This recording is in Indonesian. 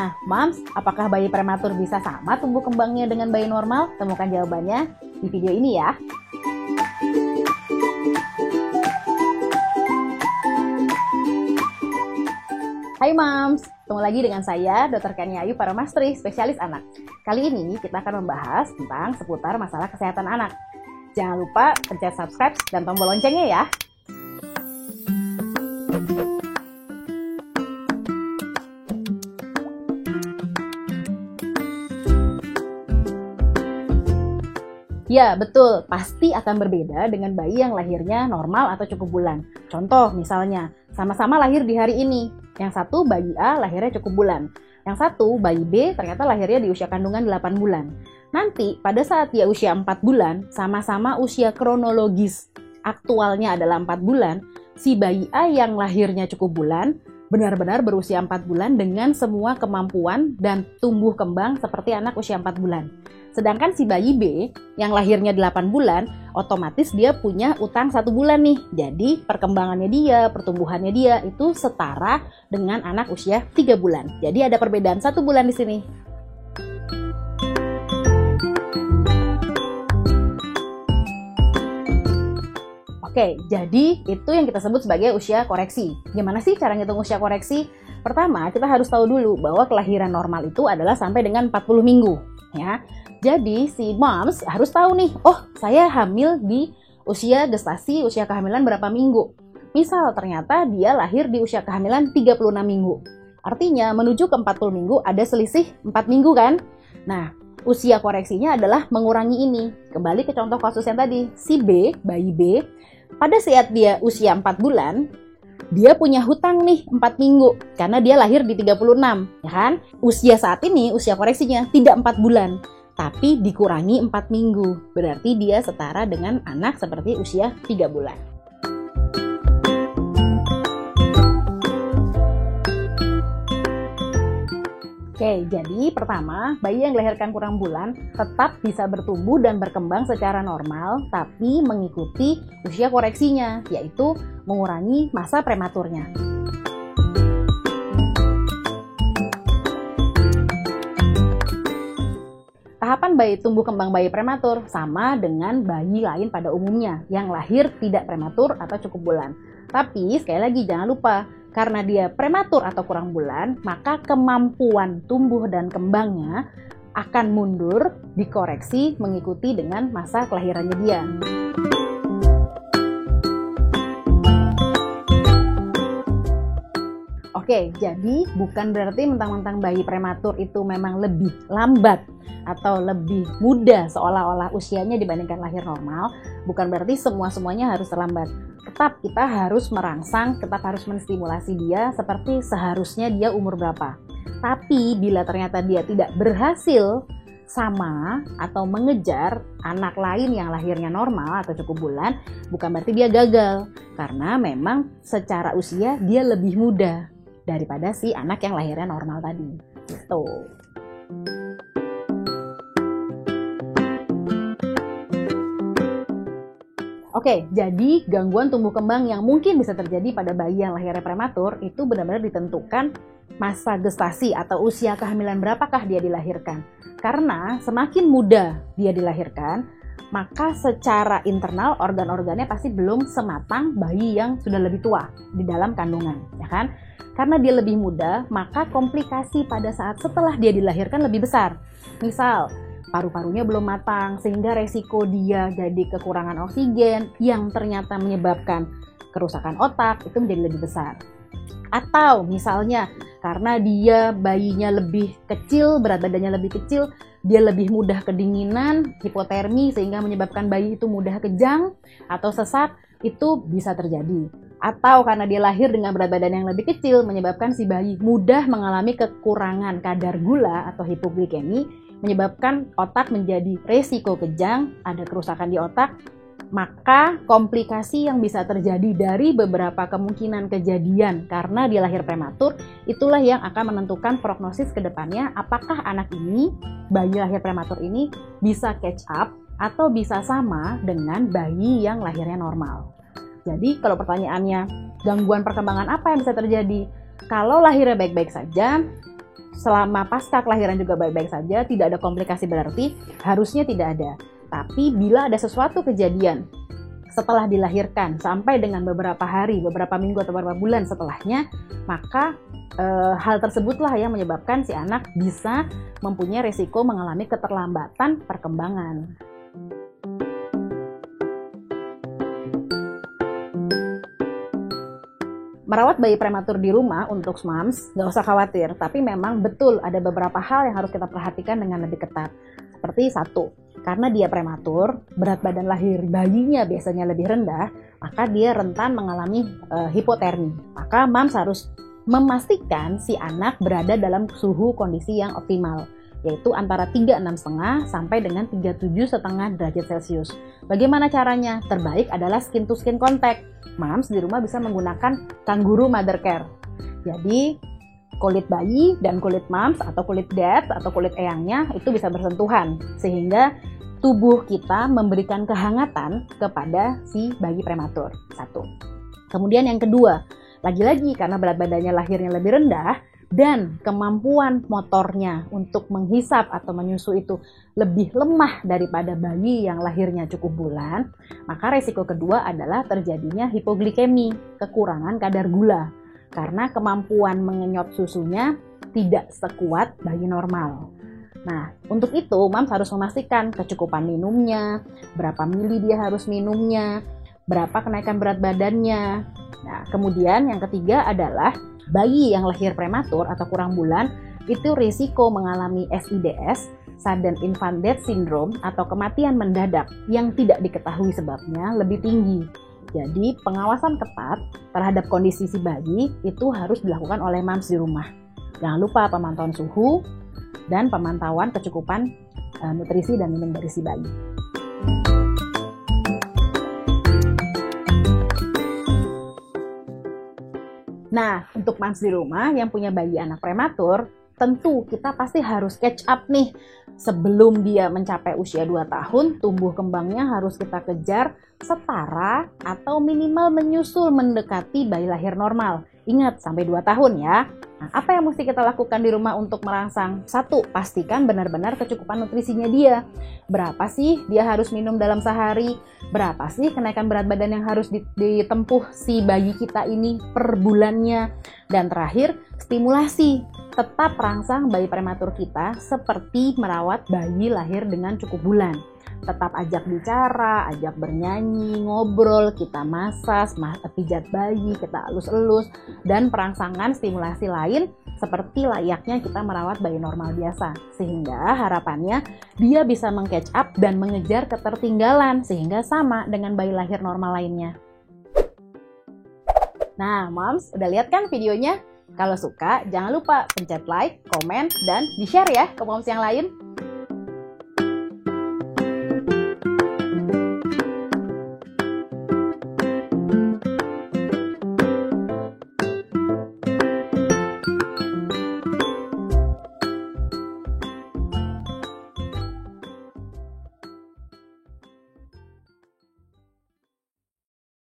Nah, Moms, apakah bayi prematur bisa sama tumbuh kembangnya dengan bayi normal? Temukan jawabannya di video ini ya. Hai Moms, ketemu lagi dengan saya Dr. Kania Ayu Paramastri, spesialis anak. Kali ini kita akan membahas tentang seputar masalah kesehatan anak. Jangan lupa pencet subscribe dan tombol loncengnya ya. Ya, betul. Pasti akan berbeda dengan bayi yang lahirnya normal atau cukup bulan. Contoh misalnya, sama-sama lahir di hari ini. Yang satu bayi A lahirnya cukup bulan. Yang satu bayi B ternyata lahirnya di usia kandungan 8 bulan. Nanti pada saat dia usia 4 bulan, sama-sama usia kronologis aktualnya adalah 4 bulan, si bayi A yang lahirnya cukup bulan, benar-benar berusia 4 bulan dengan semua kemampuan dan tumbuh kembang seperti anak usia 4 bulan. Sedangkan si bayi B yang lahirnya 8 bulan, otomatis dia punya utang 1 bulan nih. Jadi perkembangannya dia, pertumbuhannya dia itu setara dengan anak usia 3 bulan. Jadi ada perbedaan 1 bulan di sini. Oke, jadi itu yang kita sebut sebagai usia koreksi. Gimana sih cara ngitung usia koreksi? Pertama, kita harus tahu dulu bahwa kelahiran normal itu adalah sampai dengan 40 minggu. Ya. Jadi si moms harus tahu nih, oh saya hamil di usia gestasi, usia kehamilan berapa minggu. Misal ternyata dia lahir di usia kehamilan 36 minggu. Artinya menuju ke 40 minggu ada selisih 4 minggu kan? Nah, usia koreksinya adalah mengurangi ini. Kembali ke contoh kasus yang tadi, si B, bayi B, pada saat dia usia 4 bulan, dia punya hutang nih 4 minggu karena dia lahir di 36, ya kan? Usia saat ini, usia koreksinya tidak 4 bulan, tapi dikurangi 4 minggu. Berarti dia setara dengan anak seperti usia 3 bulan. Oke, jadi pertama, bayi yang dilahirkan kurang bulan tetap bisa bertumbuh dan berkembang secara normal, tapi mengikuti usia koreksinya, yaitu mengurangi masa prematurnya. Tahapan bayi tumbuh kembang bayi prematur sama dengan bayi lain pada umumnya yang lahir tidak prematur atau cukup bulan. Tapi sekali lagi jangan lupa, karena dia prematur atau kurang bulan, maka kemampuan tumbuh dan kembangnya akan mundur, dikoreksi mengikuti dengan masa kelahirannya dia. Oke, jadi bukan berarti mentang-mentang bayi prematur itu memang lebih lambat atau lebih muda seolah-olah usianya dibandingkan lahir normal. Bukan berarti semuanya harus terlambat. Tetap kita harus merangsang, tetap harus menstimulasi dia seperti seharusnya dia umur berapa. Tapi bila ternyata dia tidak berhasil sama atau mengejar anak lain yang lahirnya normal atau cukup bulan, bukan berarti dia gagal. Karena memang secara usia dia lebih muda daripada si anak yang lahirnya normal tadi. Gitu. Oke, jadi gangguan tumbuh kembang yang mungkin bisa terjadi pada bayi yang lahirnya prematur itu benar-benar ditentukan masa gestasi atau usia kehamilan berapakah dia dilahirkan. Karena semakin muda dia dilahirkan, maka secara internal organ-organnya pasti belum sematang bayi yang sudah lebih tua di dalam kandungan, ya kan? Karena dia lebih muda, maka komplikasi pada saat setelah dia dilahirkan lebih besar. Misal, paru-parunya belum matang sehingga resiko dia jadi kekurangan oksigen yang ternyata menyebabkan kerusakan otak itu menjadi lebih besar. Atau misalnya karena dia bayinya lebih kecil, berat badannya lebih kecil, dia lebih mudah kedinginan, hipotermi sehingga menyebabkan bayi itu mudah kejang atau sesak, itu bisa terjadi. Atau karena dia lahir dengan berat badan yang lebih kecil menyebabkan si bayi mudah mengalami kekurangan kadar gula atau hipoglikemi, menyebabkan otak menjadi resiko kejang, ada kerusakan di otak. Maka komplikasi yang bisa terjadi dari beberapa kemungkinan kejadian karena dia lahir prematur, itulah yang akan menentukan prognosis ke depannya apakah anak ini, bayi lahir prematur ini bisa catch up atau bisa sama dengan bayi yang lahirnya normal. Jadi kalau pertanyaannya, gangguan perkembangan apa yang bisa terjadi? Kalau lahirnya baik-baik saja, selama pasca kelahiran juga baik-baik saja, tidak ada komplikasi berarti, harusnya tidak ada. Tapi bila ada sesuatu kejadian setelah dilahirkan sampai dengan beberapa hari, beberapa minggu atau beberapa bulan setelahnya, maka hal tersebutlah yang menyebabkan si anak bisa mempunyai risiko mengalami keterlambatan perkembangan. Merawat bayi prematur di rumah untuk moms, nggak usah khawatir, tapi memang betul ada beberapa hal yang harus kita perhatikan dengan lebih ketat. Seperti satu, karena dia prematur, berat badan lahir bayinya biasanya lebih rendah, maka dia rentan mengalami hipotermi. Maka moms harus memastikan si anak berada dalam suhu kondisi yang optimal, yaitu antara 36,5 sampai dengan 37,5 derajat Celcius. Bagaimana caranya? Terbaik adalah skin to skin contact. Moms di rumah bisa menggunakan Kangaroo Mother Care. Jadi kulit bayi dan kulit moms atau kulit dad atau kulit eyangnya itu bisa bersentuhan sehingga tubuh kita memberikan kehangatan kepada si bayi prematur. Satu. Kemudian yang kedua, lagi-lagi karena berat badannya lahirnya lebih rendah dan kemampuan motornya untuk menghisap atau menyusu itu lebih lemah daripada bayi yang lahirnya cukup bulan, maka resiko kedua adalah terjadinya hipoglikemi, kekurangan kadar gula, karena kemampuan mengenyot susunya tidak sekuat bayi normal. Nah, untuk itu moms harus memastikan kecukupan minumnya, berapa mili dia harus minumnya, berapa kenaikan berat badannya. Nah, kemudian yang ketiga adalah bayi yang lahir prematur atau kurang bulan itu risiko mengalami SIDS, Sudden Infant Death Syndrome atau kematian mendadak yang tidak diketahui sebabnya lebih tinggi. Jadi pengawasan ketat terhadap kondisi si bayi itu harus dilakukan oleh moms di rumah. Jangan lupa pemantauan suhu dan pemantauan kecukupan nutrisi dan minum dari si bayi. Nah, untuk moms di rumah yang punya bayi anak prematur, tentu kita pasti harus catch up nih. Sebelum dia mencapai usia 2 tahun, tumbuh kembangnya harus kita kejar setara atau minimal menyusul mendekati bayi lahir normal. Ingat, sampai 2 tahun ya. Nah, apa yang mesti kita lakukan di rumah untuk merangsang? Satu, pastikan benar-benar kecukupan nutrisinya dia. Berapa sih dia harus minum dalam sehari? Berapa sih kenaikan berat badan yang harus ditempuh si bayi kita ini per bulannya? Dan terakhir, stimulasi. Tetap rangsang bayi prematur kita seperti merawat bayi lahir dengan cukup bulan. Tetap ajak bicara, ajak bernyanyi, ngobrol, kita masas, pijat bayi, kita elus-elus, dan perangsangan stimulasi lain seperti layaknya kita merawat bayi normal biasa. Sehingga harapannya dia bisa meng-catch up dan mengejar ketertinggalan sehingga sama dengan bayi lahir normal lainnya. Nah, moms, udah lihat kan videonya? Kalau suka, jangan lupa pencet like, komen, dan di-share ya ke moms yang lain.